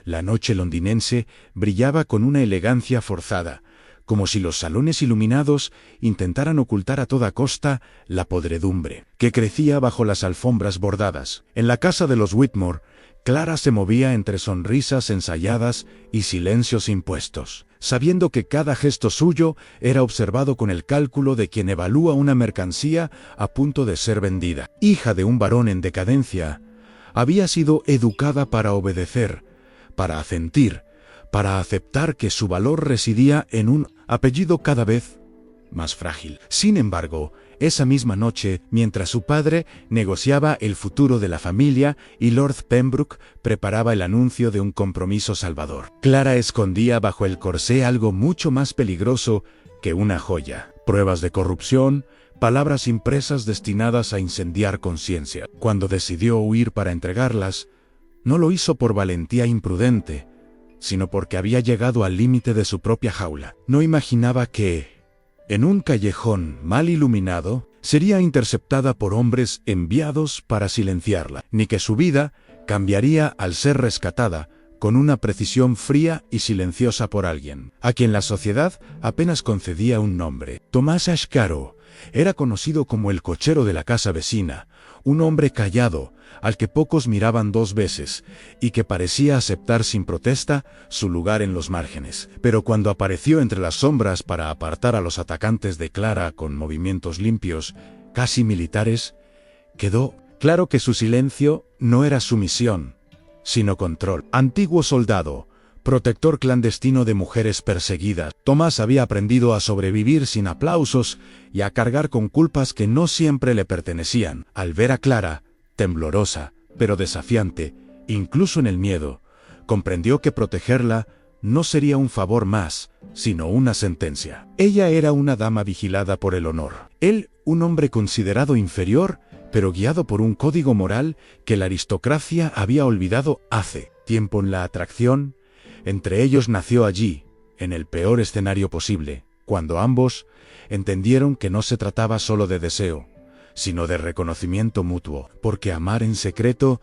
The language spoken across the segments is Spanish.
La noche londinense brillaba con una elegancia forzada, como si los salones iluminados intentaran ocultar a toda costa la podredumbre que crecía bajo las alfombras bordadas. En la casa de los Whitmore, Clara se movía entre sonrisas ensayadas y silencios impuestos, sabiendo que cada gesto suyo era observado con el cálculo de quien evalúa una mercancía a punto de ser vendida. Hija de un varón en decadencia, había sido educada para obedecer, para asentir, para aceptar que su valor residía en un apellido cada vez más frágil. Sin embargo, esa misma noche, mientras su padre negociaba el futuro de la familia y Lord Pembroke preparaba el anuncio de un compromiso salvador, Clara escondía bajo el corsé algo mucho más peligroso que una joya: pruebas de corrupción, palabras impresas destinadas a incendiar conciencia. Cuando decidió huir para entregarlas, no lo hizo por valentía imprudente, sino porque había llegado al límite de su propia jaula. No imaginaba que, en un callejón mal iluminado, sería interceptada por hombres enviados para silenciarla, ni que su vida cambiaría al ser rescatada con una precisión fría y silenciosa por alguien, a quien la sociedad apenas concedía un nombre. Tomás Ashcaro era conocido como el cochero de la casa vecina, un hombre callado, al que pocos miraban dos veces, y que parecía aceptar sin protesta su lugar en los márgenes. Pero cuando apareció entre las sombras para apartar a los atacantes de Clara con movimientos limpios, casi militares, quedó claro que su silencio no era sumisión, sino control. Antiguo soldado, protector clandestino de mujeres perseguidas, Tomás había aprendido a sobrevivir sin aplausos y a cargar con culpas que no siempre le pertenecían. Al ver a Clara, temblorosa, pero desafiante, incluso en el miedo, comprendió que protegerla no sería un favor más, sino una sentencia. Ella era una dama vigilada por el honor. Él, un hombre considerado inferior, pero guiado por un código moral que la aristocracia había olvidado hace tiempo. En la atracción entre ellos nació allí, en el peor escenario posible, cuando ambos entendieron que no se trataba solo de deseo, sino de reconocimiento mutuo, porque amar en secreto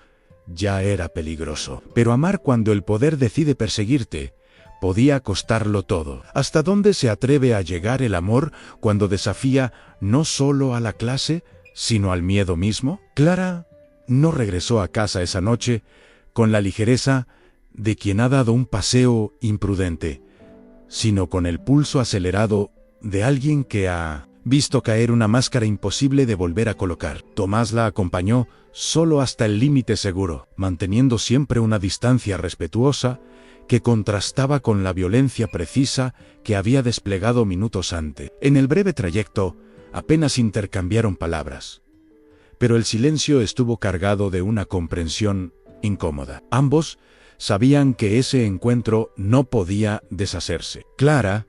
ya era peligroso. Pero amar cuando el poder decide perseguirte podía costarlo todo. ¿Hasta dónde se atreve a llegar el amor cuando desafía no solo a la clase, sino al miedo mismo? Clara no regresó a casa esa noche con la ligereza de quien ha dado un paseo imprudente, sino con el pulso acelerado de alguien que ha visto caer una máscara imposible de volver a colocar. Tomás la acompañó solo hasta el límite seguro, manteniendo siempre una distancia respetuosa que contrastaba con la violencia precisa que había desplegado minutos antes. En el breve trayecto apenas intercambiaron palabras, pero el silencio estuvo cargado de una comprensión incómoda. Ambos sabían que ese encuentro no podía deshacerse. Clara,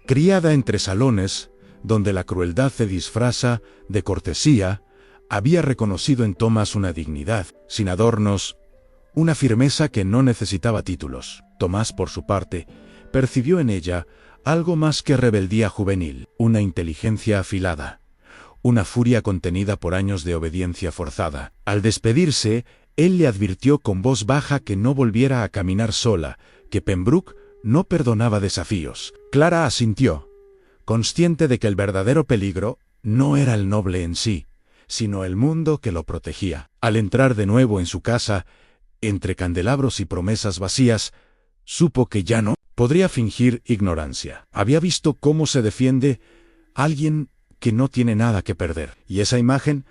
criada entre salones, donde la crueldad se disfraza de cortesía, había reconocido en Tomás una dignidad, sin adornos, una firmeza que no necesitaba títulos. Tomás, por su parte, percibió en ella algo más que rebeldía juvenil, una inteligencia afilada, una furia contenida por años de obediencia forzada. Al despedirse, él le advirtió con voz baja que no volviera a caminar sola, que Pembroke no perdonaba desafíos. Clara asintió, consciente de que el verdadero peligro no era el noble en sí, sino el mundo que lo protegía. Al entrar de nuevo en su casa, entre candelabros y promesas vacías, supo que ya no podría fingir ignorancia. Había visto cómo se defiende alguien que no tiene nada que perder, y esa imagen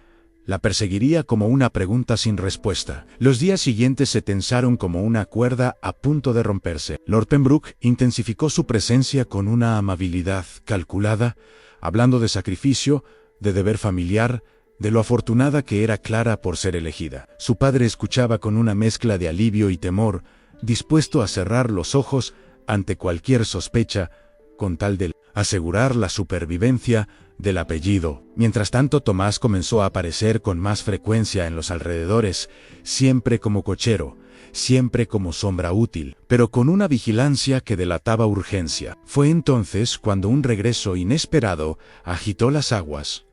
la perseguiría como una pregunta sin respuesta. Los días siguientes se tensaron como una cuerda a punto de romperse. Lord Pembroke intensificó su presencia con una amabilidad calculada, hablando de sacrificio, de deber familiar, de lo afortunada que era Clara por ser elegida. Su padre escuchaba con una mezcla de alivio y temor, dispuesto a cerrar los ojos ante cualquier sospecha, con tal de asegurar la supervivencia del apellido. Mientras tanto, Tomás comenzó a aparecer con más frecuencia en los alrededores, siempre como cochero, siempre como sombra útil, pero con una vigilancia que delataba urgencia. Fue entonces cuando un regreso inesperado agitó las aguas.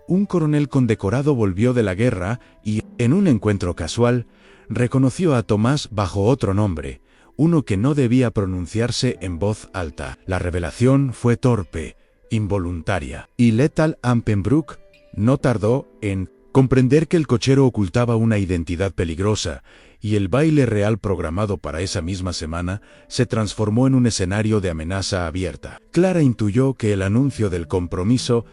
Un coronel condecorado volvió de la guerra y, en un encuentro casual, reconoció a Tomás bajo otro nombre, uno que no debía pronunciarse en voz alta. La revelación fue torpe, involuntaria, y Lethal Ann Pembroke no tardó en comprender que el cochero ocultaba una identidad peligrosa, y el baile real programado para esa misma semana se transformó en un escenario de amenaza abierta. Clara intuyó que el anuncio del compromiso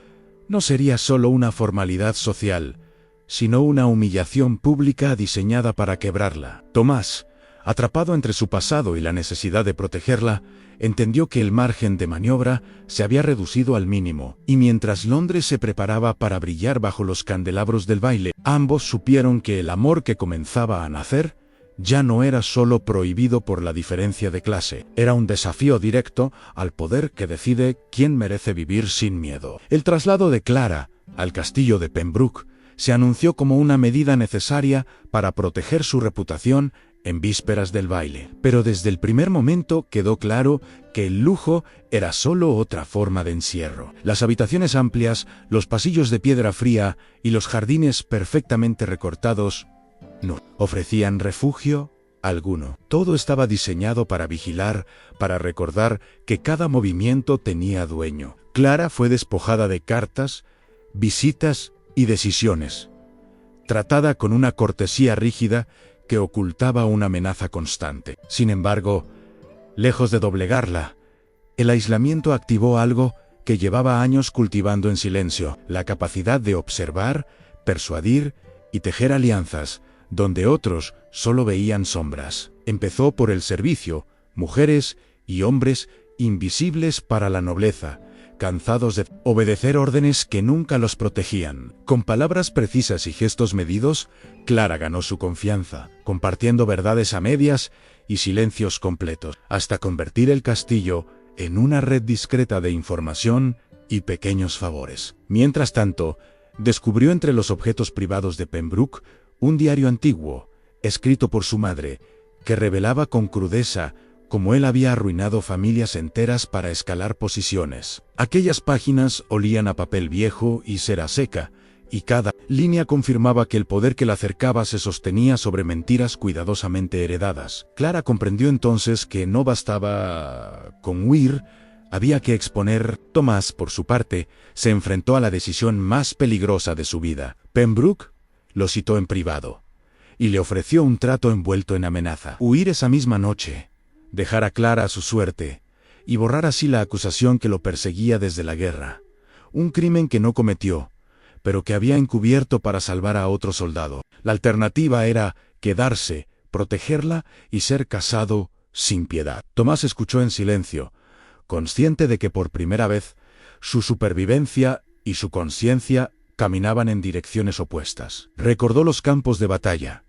no sería solo una formalidad social, sino una humillación pública diseñada para quebrarla. Tomás, atrapado entre su pasado y la necesidad de protegerla, entendió que el margen de maniobra se había reducido al mínimo, y mientras Londres se preparaba para brillar bajo los candelabros del baile, ambos supieron que el amor que comenzaba a nacer ya no era solo prohibido por la diferencia de clase, era un desafío directo al poder que decide quién merece vivir sin miedo. El traslado de Clara al castillo de Pembroke se anunció como una medida necesaria para proteger su reputación en vísperas del baile. Pero desde el primer momento quedó claro que el lujo era solo otra forma de encierro. Las habitaciones amplias, los pasillos de piedra fría y los jardines perfectamente recortados no ofrecían refugio alguno. Todo estaba diseñado para vigilar, para recordar que cada movimiento tenía dueño. Clara fue despojada de cartas, visitas y decisiones, tratada con una cortesía rígida que ocultaba una amenaza constante. Sin embargo, lejos de doblegarla, el aislamiento activó algo que llevaba años cultivando en silencio: la capacidad de observar, persuadir y tejer alianzas donde otros solo veían sombras. Empezó por el servicio, mujeres y hombres invisibles para la nobleza, cansados de obedecer órdenes que nunca los protegían. Con palabras precisas y gestos medidos, Clara ganó su confianza, compartiendo verdades a medias y silencios completos, hasta convertir el castillo en una red discreta de información y pequeños favores. Mientras tanto, descubrió entre los objetos privados de Pembroke un diario antiguo, escrito por su madre, que revelaba con crudeza cómo él había arruinado familias enteras para escalar posiciones. Aquellas páginas olían a papel viejo y cera seca, y cada línea confirmaba que el poder que la acercaba se sostenía sobre mentiras cuidadosamente heredadas. Clara comprendió entonces que no bastaba con huir, había que exponer. Tomás, por su parte, se enfrentó a la decisión más peligrosa de su vida. Pembroke lo citó en privado y le ofreció un trato envuelto en amenaza: huir esa misma noche, dejar a Clara a su suerte y borrar así la acusación que lo perseguía desde la guerra. Un crimen que no cometió, pero que había encubierto para salvar a otro soldado. La alternativa era quedarse, protegerla y ser casado sin piedad. Tomás escuchó en silencio, consciente de que por primera vez su supervivencia y su conciencia caminaban en direcciones opuestas. Recordó los campos de batalla,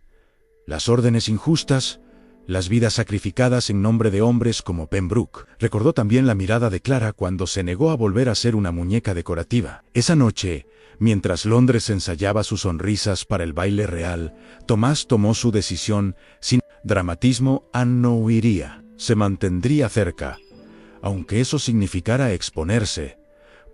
las órdenes injustas, las vidas sacrificadas en nombre de hombres como Pembroke. Recordó también la mirada de Clara cuando se negó a volver a ser una muñeca decorativa. Esa noche, mientras Londres ensayaba sus sonrisas para el baile real, Tomás tomó su decisión sin dramatismo. Anne no huiría, se mantendría cerca, aunque eso significara exponerse,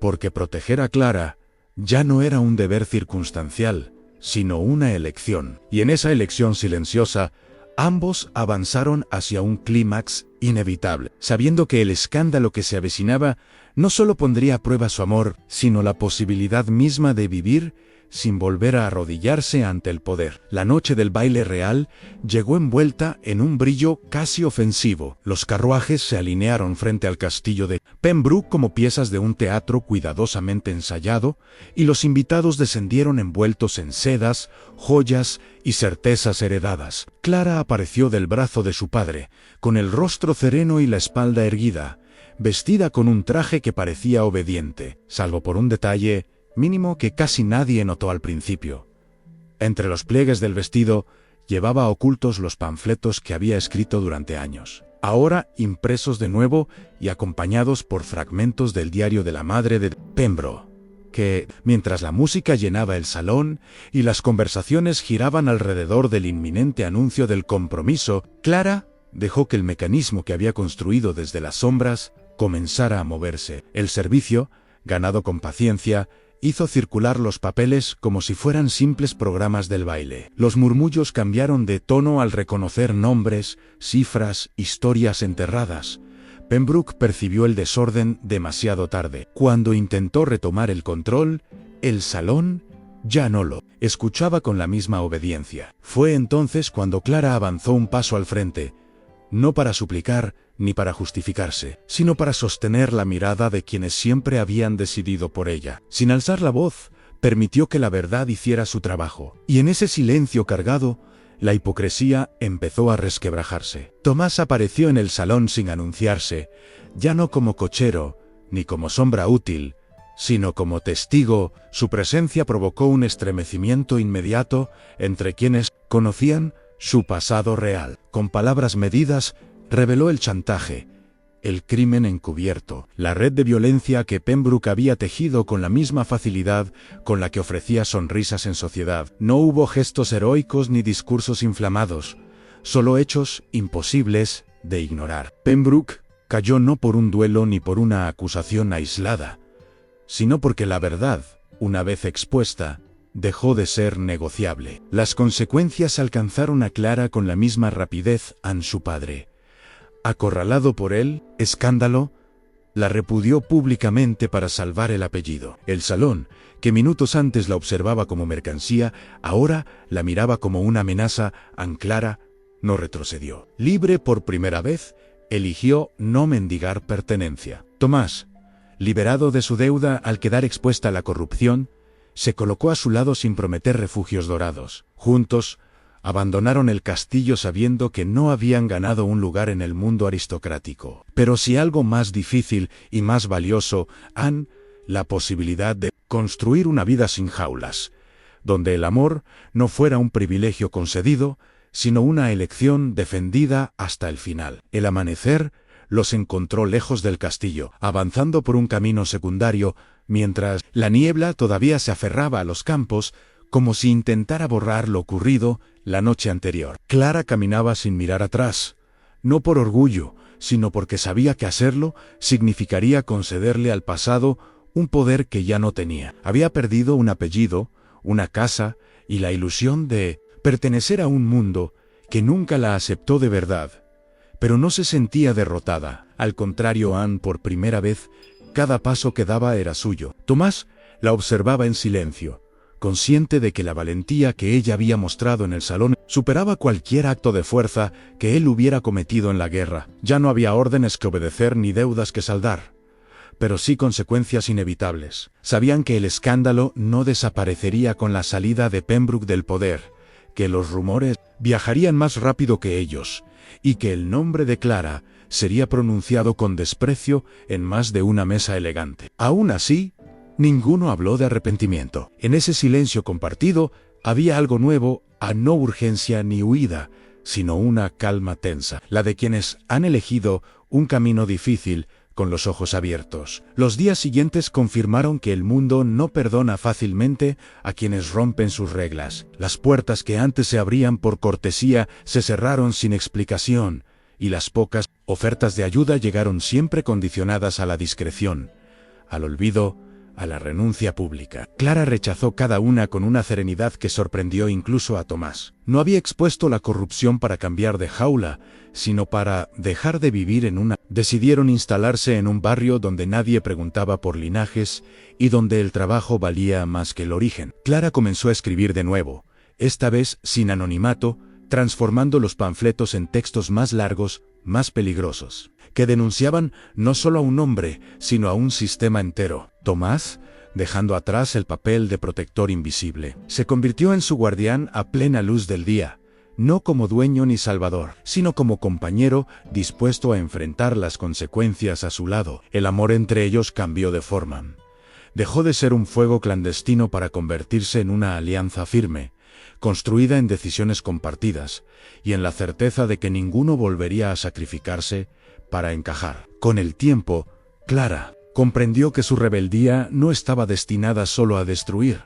porque proteger a Clara ya no era un deber circunstancial, sino una elección. Y en esa elección silenciosa, ambos avanzaron hacia un clímax inevitable, sabiendo que el escándalo que se avecinaba no solo pondría a prueba su amor, sino la posibilidad misma de vivir sin volver a arrodillarse ante el poder. La noche del baile real llegó envuelta en un brillo casi ofensivo. Los carruajes se alinearon frente al castillo de Pembroke como piezas de un teatro cuidadosamente ensayado, y los invitados descendieron envueltos en sedas, joyas y certezas heredadas. Clara apareció del brazo de su padre, con el rostro sereno y la espalda erguida, vestida con un traje que parecía obediente, salvo por un detalle mínimo que casi nadie notó al principio. Entre los pliegues del vestido llevaba ocultos los panfletos que había escrito durante años, ahora impresos de nuevo y acompañados por fragmentos del diario de la madre de Pembroke, que, mientras la música llenaba el salón y las conversaciones giraban alrededor del inminente anuncio del compromiso, Clara dejó que el mecanismo que había construido desde las sombras comenzara a moverse. El servicio, ganado con paciencia, Hizo circular los papeles como si fueran simples programas del baile. Los murmullos cambiaron de tono al reconocer nombres, cifras, historias enterradas. Pembroke percibió el desorden demasiado tarde. Cuando intentó retomar el control, el salón ya no lo escuchaba con la misma obediencia. Fue entonces cuando Clara avanzó un paso al frente, no para suplicar ni para justificarse, sino para sostener la mirada de quienes siempre habían decidido por ella. Sin alzar la voz, permitió que la verdad hiciera su trabajo. Y en ese silencio cargado, la hipocresía empezó a resquebrajarse. Tomás apareció en el salón sin anunciarse, ya no como cochero, ni como sombra útil, sino como testigo. Su presencia provocó un estremecimiento inmediato entre quienes conocían su pasado real. Con palabras medidas, reveló el chantaje, el crimen encubierto, la red de violencia que Pembroke había tejido con la misma facilidad con la que ofrecía sonrisas en sociedad. No hubo gestos heroicos ni discursos inflamados, solo hechos imposibles de ignorar. Pembroke cayó no por un duelo ni por una acusación aislada, sino porque la verdad, una vez expuesta, dejó de ser negociable. Las consecuencias alcanzaron a Clara con la misma rapidez a su padre. Acorralado por el escándalo, la repudió públicamente para salvar el apellido. El salón, que minutos antes la observaba como mercancía, ahora la miraba como una amenaza. Clara no retrocedió. Libre por primera vez, eligió no mendigar pertenencia. Tomás, liberado de su deuda al quedar expuesta a la corrupción, se colocó a su lado sin prometer refugios dorados. Juntos, abandonaron el castillo sabiendo que no habían ganado un lugar en el mundo aristocrático. Pero si algo más difícil y más valioso, la posibilidad de construir una vida sin jaulas, donde el amor no fuera un privilegio concedido, sino una elección defendida hasta el final. El amanecer los encontró lejos del castillo, avanzando por un camino secundario, mientras la niebla todavía se aferraba a los campos, como si intentara borrar lo ocurrido la noche anterior. Clara caminaba sin mirar atrás, no por orgullo, sino porque sabía que hacerlo significaría concederle al pasado un poder que ya no tenía. Había perdido un apellido, una casa y la ilusión de pertenecer a un mundo que nunca la aceptó de verdad. Pero no se sentía derrotada. Al contrario, por primera vez, cada paso que daba era suyo. Tomás la observaba en silencio, consciente de que la valentía que ella había mostrado en el salón superaba cualquier acto de fuerza que él hubiera cometido en la guerra. Ya no había órdenes que obedecer ni deudas que saldar, pero sí consecuencias inevitables. Sabían que el escándalo no desaparecería con la salida de Pembroke del poder, que los rumores viajarían más rápido que ellos, y que el nombre de Clara sería pronunciado con desprecio en más de una mesa elegante. Aún así, ninguno habló de arrepentimiento. En ese silencio compartido había algo nuevo, no urgencia ni huida, sino una calma tensa, la de quienes han elegido un camino difícil con los ojos abiertos. Los días siguientes confirmaron que el mundo no perdona fácilmente a quienes rompen sus reglas. Las puertas que antes se abrían por cortesía se cerraron sin explicación, y las pocas ofertas de ayuda llegaron siempre condicionadas a la discreción, al olvido, a la renuncia pública. Clara rechazó cada una con una serenidad que sorprendió incluso a Tomás. No había expuesto la corrupción para cambiar de jaula, sino para dejar de vivir en una. Decidieron instalarse en un barrio donde nadie preguntaba por linajes y donde el trabajo valía más que el origen. Clara comenzó a escribir de nuevo, esta vez sin anonimato, transformando los panfletos en textos más largos, más peligrosos, que denunciaban no solo a un hombre, sino a un sistema entero. Tomás, dejando atrás el papel de protector invisible, se convirtió en su guardián a plena luz del día, no como dueño ni salvador, sino como compañero dispuesto a enfrentar las consecuencias a su lado. El amor entre ellos cambió de forma. Dejó de ser un fuego clandestino para convertirse en una alianza firme, construida en decisiones compartidas, y en la certeza de que ninguno volvería a sacrificarse para encajar. Con el tiempo, Clara comprendió que su rebeldía no estaba destinada solo a destruir,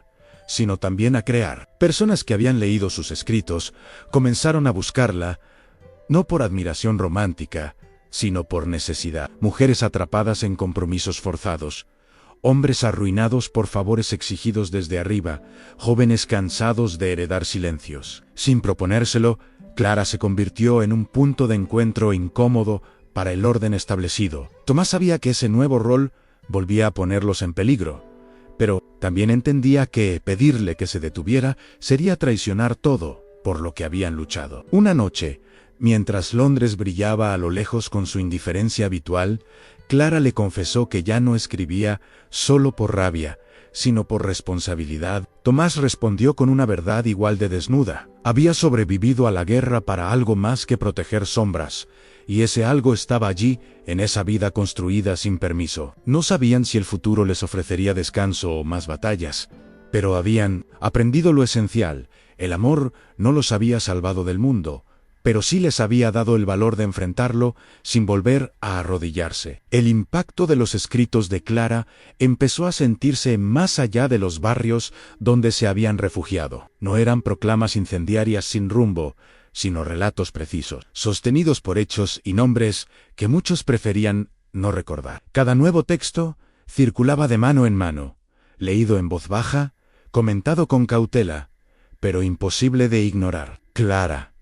sino también a crear. Personas que habían leído sus escritos comenzaron a buscarla, no por admiración romántica, sino por necesidad. Mujeres atrapadas en compromisos forzados, hombres arruinados por favores exigidos desde arriba, jóvenes cansados de heredar silencios. Sin proponérselo, Clara se convirtió en un punto de encuentro incómodo para el orden establecido. Tomás sabía que ese nuevo rol volvía a ponerlos en peligro, pero también entendía que pedirle que se detuviera sería traicionar todo por lo que habían luchado. Una noche, mientras Londres brillaba a lo lejos con su indiferencia habitual, Clara le confesó que ya no escribía solo por rabia, sino por responsabilidad. Tomás respondió con una verdad igual de desnuda. Había sobrevivido a la guerra para algo más que proteger sombras, y ese algo estaba allí, en esa vida construida sin permiso. No sabían si el futuro les ofrecería descanso o más batallas, pero habían aprendido lo esencial. El amor no los había salvado del mundo, pero sí les había dado el valor de enfrentarlo sin volver a arrodillarse. El impacto de los escritos de Clara empezó a sentirse más allá de los barrios donde se habían refugiado. No eran proclamas incendiarias sin rumbo, sino relatos precisos, sostenidos por hechos y nombres que muchos preferían no recordar. Cada nuevo texto circulaba de mano en mano, leído en voz baja, comentado con cautela, pero imposible de ignorar. Clara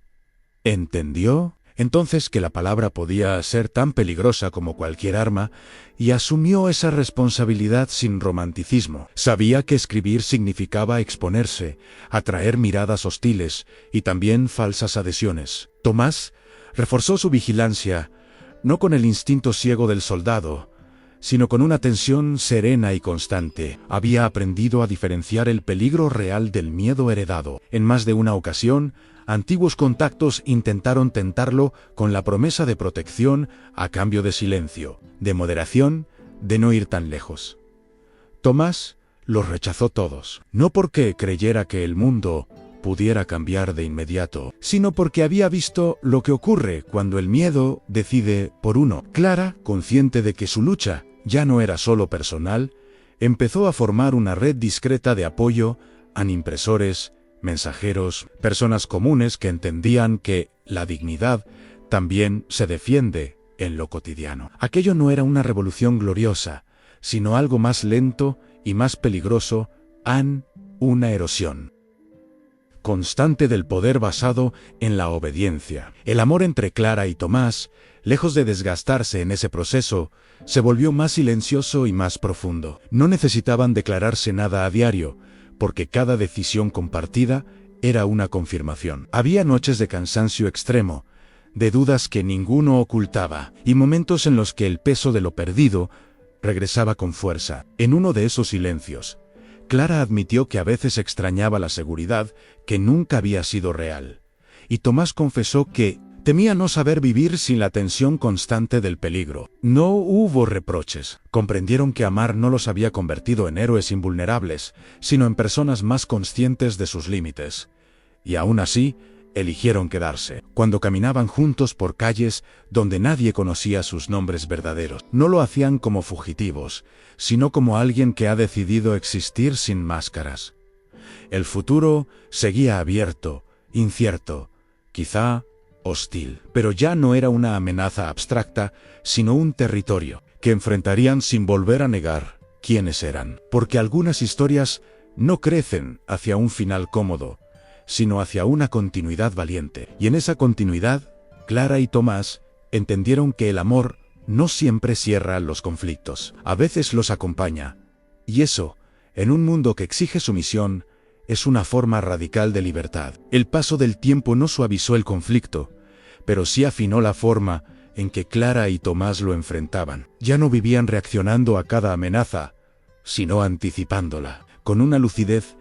entendió entonces que la palabra podía ser tan peligrosa como cualquier arma y asumió esa responsabilidad sin romanticismo. Sabía que escribir significaba exponerse, atraer miradas hostiles y también falsas adhesiones. Tomás reforzó su vigilancia, no con el instinto ciego del soldado, sino con una tensión serena y constante. Había aprendido a diferenciar el peligro real del miedo heredado. En más de una ocasión, antiguos contactos intentaron tentarlo con la promesa de protección a cambio de silencio, de moderación, de no ir tan lejos. Tomás los rechazó todos, no porque creyera que el mundo pudiera cambiar de inmediato, sino porque había visto lo que ocurre cuando el miedo decide por uno. Clara, consciente de que su lucha ya no era solo personal, empezó a formar una red discreta de apoyo a impresores, mensajeros, personas comunes que entendían que la dignidad también se defiende en lo cotidiano. Aquello no era una revolución gloriosa, sino algo más lento y más peligroso, una erosión constante del poder basado en la obediencia. El amor entre Clara y Tomás, lejos de desgastarse en ese proceso, se volvió más silencioso y más profundo. No necesitaban declararse nada a diario, porque cada decisión compartida era una confirmación. Había noches de cansancio extremo, de dudas que ninguno ocultaba, y momentos en los que el peso de lo perdido regresaba con fuerza. En uno de esos silencios, Clara admitió que a veces extrañaba la seguridad que nunca había sido real, y Tomás confesó que temía no saber vivir sin la tensión constante del peligro. No hubo reproches. Comprendieron que amar no los había convertido en héroes invulnerables, sino en personas más conscientes de sus límites. Y aún así, eligieron quedarse. Cuando caminaban juntos por calles donde nadie conocía sus nombres verdaderos, no lo hacían como fugitivos, sino como alguien que ha decidido existir sin máscaras. El futuro seguía abierto, incierto, quizá hostil, pero ya no era una amenaza abstracta, sino un territorio que enfrentarían sin volver a negar quiénes eran. Porque algunas historias no crecen hacia un final cómodo, sino hacia una continuidad valiente. Y en esa continuidad, Clara y Tomás entendieron que el amor no siempre cierra los conflictos, a veces los acompaña. Y eso, en un mundo que exige sumisión, es una forma radical de libertad. El paso del tiempo no suavizó el conflicto, pero sí afinó la forma en que Clara y Tomás lo enfrentaban. Ya no vivían reaccionando a cada amenaza, sino anticipándola, con una lucidez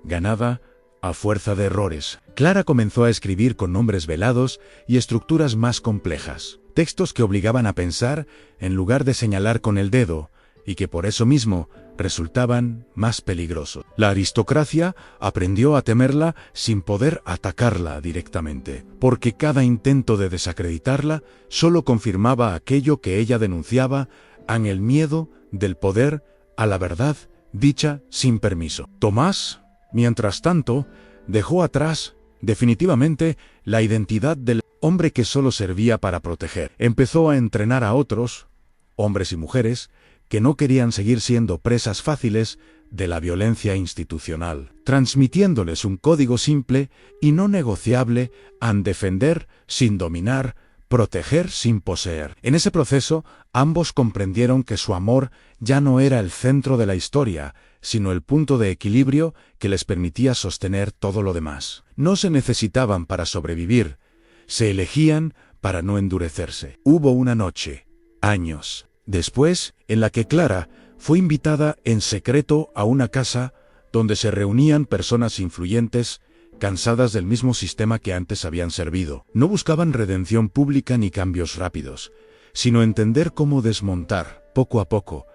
ganada a fuerza de errores. Clara comenzó a escribir con nombres velados y estructuras más complejas, textos que obligaban a pensar en lugar de señalar con el dedo, y que por eso mismo resultaban más peligrosos. La aristocracia aprendió a temerla sin poder atacarla directamente, porque cada intento de desacreditarla solo confirmaba aquello que ella denunciaba, en el miedo del poder a la verdad dicha sin permiso. Tomás, mientras tanto, dejó atrás, definitivamente, la identidad del hombre que solo servía para proteger. Empezó a entrenar a otros, hombres y mujeres, que no querían seguir siendo presas fáciles de la violencia institucional, transmitiéndoles un código simple y no negociable a defender sin dominar, proteger sin poseer. En ese proceso, ambos comprendieron que su amor ya no era el centro de la historia, sino el punto de equilibrio que les permitía sostener todo lo demás. No se necesitaban para sobrevivir, se elegían para no endurecerse. Hubo una noche, años después, en la que Clara fue invitada en secreto a una casa donde se reunían personas influyentes, cansadas del mismo sistema que antes habían servido. No buscaban redención pública ni cambios rápidos, sino entender cómo desmontar, poco a poco,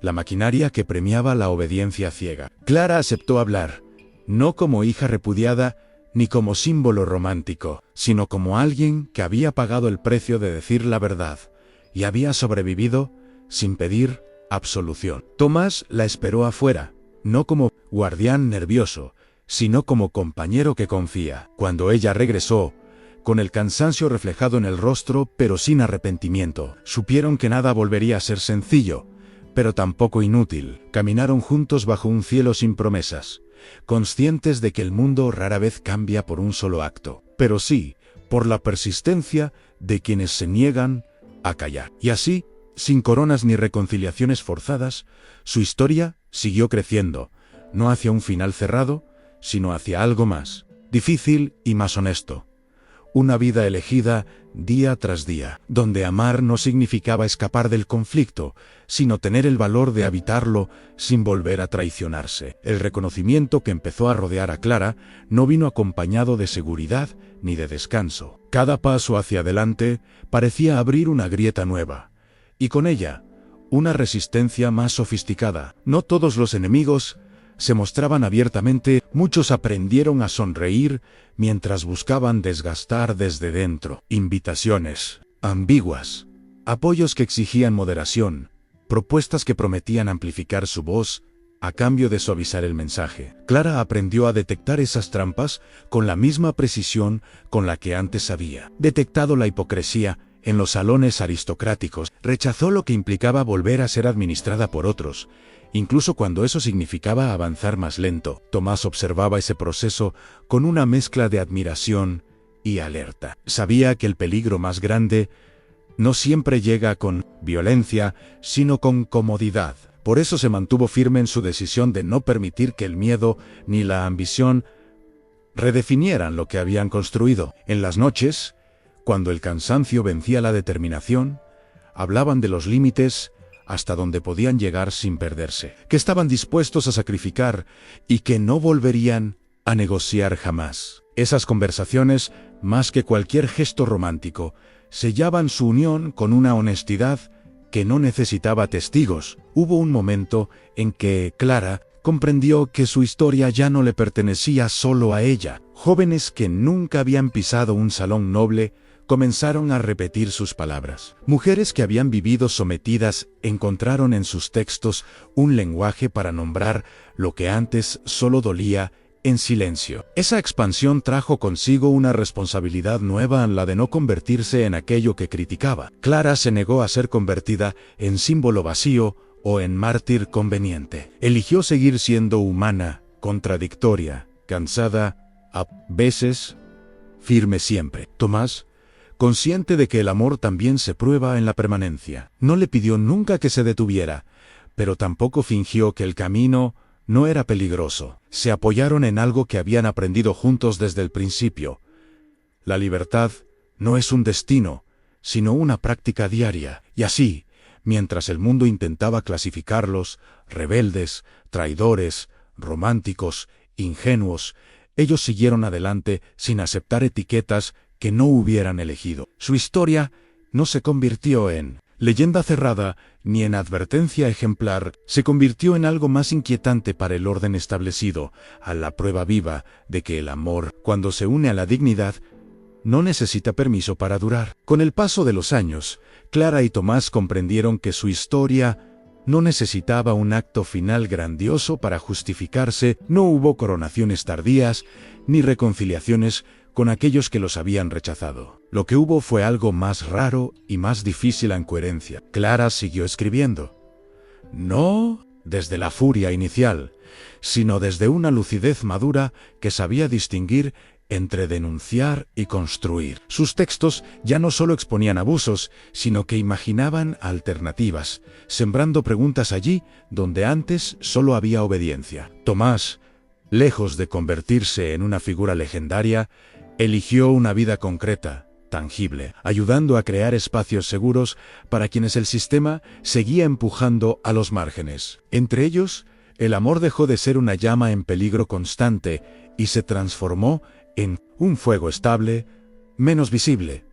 la maquinaria que premiaba la obediencia ciega. Clara aceptó hablar, no como hija repudiada, ni como símbolo romántico, sino como alguien que había pagado el precio de decir la verdad, y había sobrevivido sin pedir absolución. Tomás la esperó afuera, no como guardián nervioso, sino como compañero que confía. Cuando ella regresó, con el cansancio reflejado en el rostro, pero sin arrepentimiento, supieron que nada volvería a ser sencillo, pero tampoco inútil. Caminaron juntos bajo un cielo sin promesas, conscientes de que el mundo rara vez cambia por un solo acto, pero sí por la persistencia de quienes se niegan a callar. Y así, sin coronas ni reconciliaciones forzadas, su historia siguió creciendo, no hacia un final cerrado, sino hacia algo más difícil y más honesto. Una vida elegida día tras día, donde amar no significaba escapar del conflicto, sino tener el valor de habitarlo sin volver a traicionarse. El reconocimiento que empezó a rodear a Clara no vino acompañado de seguridad ni de descanso. Cada paso hacia adelante parecía abrir una grieta nueva, y con ella, una resistencia más sofisticada. No todos los enemigos se mostraban abiertamente, muchos aprendieron a sonreír mientras buscaban desgastar desde dentro. Invitaciones ambiguas, apoyos que exigían moderación, propuestas que prometían amplificar su voz a cambio de suavizar el mensaje. Clara aprendió a detectar esas trampas con la misma precisión con la que antes había detectado la hipocresía en los salones aristocráticos. Rechazó lo que implicaba volver a ser administrada por otros, incluso cuando eso significaba avanzar más lento. Tomás observaba ese proceso con una mezcla de admiración y alerta. Sabía que el peligro más grande no siempre llega con violencia, sino con comodidad. Por eso se mantuvo firme en su decisión de no permitir que el miedo ni la ambición redefinieran lo que habían construido. En las noches, cuando el cansancio vencía la determinación, hablaban de los límites hasta donde podían llegar sin perderse, que estaban dispuestos a sacrificar y que no volverían a negociar jamás. Esas conversaciones, más que cualquier gesto romántico, sellaban su unión con una honestidad que no necesitaba testigos. Hubo un momento en que Clara comprendió que su historia ya no le pertenecía solo a ella. Jóvenes que nunca habían pisado un salón noble comenzaron a repetir sus palabras. Mujeres que habían vivido sometidas encontraron en sus textos un lenguaje para nombrar lo que antes solo dolía en silencio. Esa expansión trajo consigo una responsabilidad nueva, la de no convertirse en aquello que criticaba. Clara se negó a ser convertida en símbolo vacío o en mártir conveniente. Eligió seguir siendo humana, contradictoria, cansada, a veces, firme siempre. Tomás, consciente de que el amor también se prueba en la permanencia, no le pidió nunca que se detuviera, pero tampoco fingió que el camino no era peligroso. Se apoyaron en algo que habían aprendido juntos desde el principio. La libertad no es un destino, sino una práctica diaria. Y así, mientras el mundo intentaba clasificarlos, rebeldes, traidores, románticos, ingenuos, ellos siguieron adelante sin aceptar etiquetas que no hubieran elegido. Su historia no se convirtió en leyenda cerrada ni en advertencia ejemplar, se convirtió en algo más inquietante para el orden establecido, a la prueba viva de que el amor, cuando se une a la dignidad, no necesita permiso para durar. Con el paso de los años, Clara y Tomás comprendieron que su historia no necesitaba un acto final grandioso para justificarse. No hubo coronaciones tardías, ni reconciliaciones con aquellos que los habían rechazado. Lo que hubo fue algo más raro y más difícil en coherencia. Clara siguió escribiendo. no desde la furia inicial, sino desde una lucidez madura que sabía distinguir entre denunciar y construir. Sus textos ya no solo exponían abusos, sino que imaginaban alternativas, sembrando preguntas allí donde antes solo había obediencia. Tomás, lejos de convertirse en una figura legendaria, eligió una vida concreta, tangible, ayudando a crear espacios seguros para quienes el sistema seguía empujando a los márgenes. Entre ellos, el amor dejó de ser una llama en peligro constante y se transformó en un fuego estable, menos visible,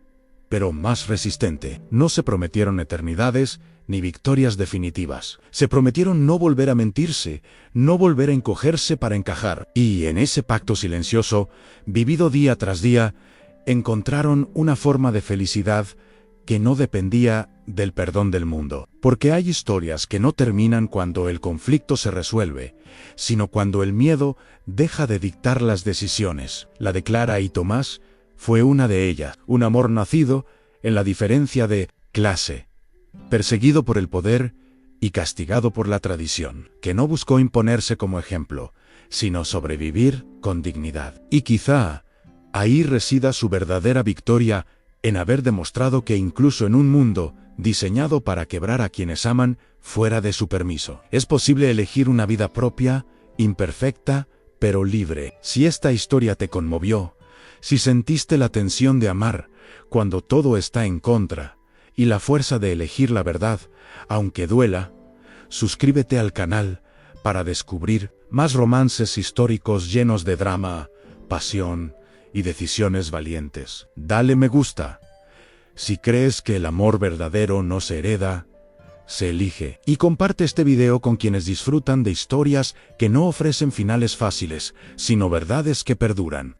pero más resistente. No se prometieron eternidades ni victorias definitivas. Se prometieron no volver a mentirse, no volver a encogerse para encajar. Y en ese pacto silencioso, vivido día tras día, encontraron una forma de felicidad que no dependía del perdón del mundo. Porque hay historias que no terminan cuando el conflicto se resuelve, sino cuando el miedo deja de dictar las decisiones. La de Clara y Tomás fue una de ellas. Un amor nacido en la diferencia de clase, perseguido por el poder y castigado por la tradición, que no buscó imponerse como ejemplo, sino sobrevivir con dignidad. Y quizá ahí resida su verdadera victoria, en haber demostrado que incluso en un mundo diseñado para quebrar a quienes aman fuera de su permiso, es posible elegir una vida propia, imperfecta, pero libre. Si esta historia te conmovió, si sentiste la tensión de amar cuando todo está en contra, y la fuerza de elegir la verdad, aunque duela, suscríbete al canal para descubrir más romances históricos llenos de drama, pasión y decisiones valientes. Dale me gusta. Si crees que el amor verdadero no se hereda, se elige. Y comparte este video con quienes disfrutan de historias que no ofrecen finales fáciles, sino verdades que perduran.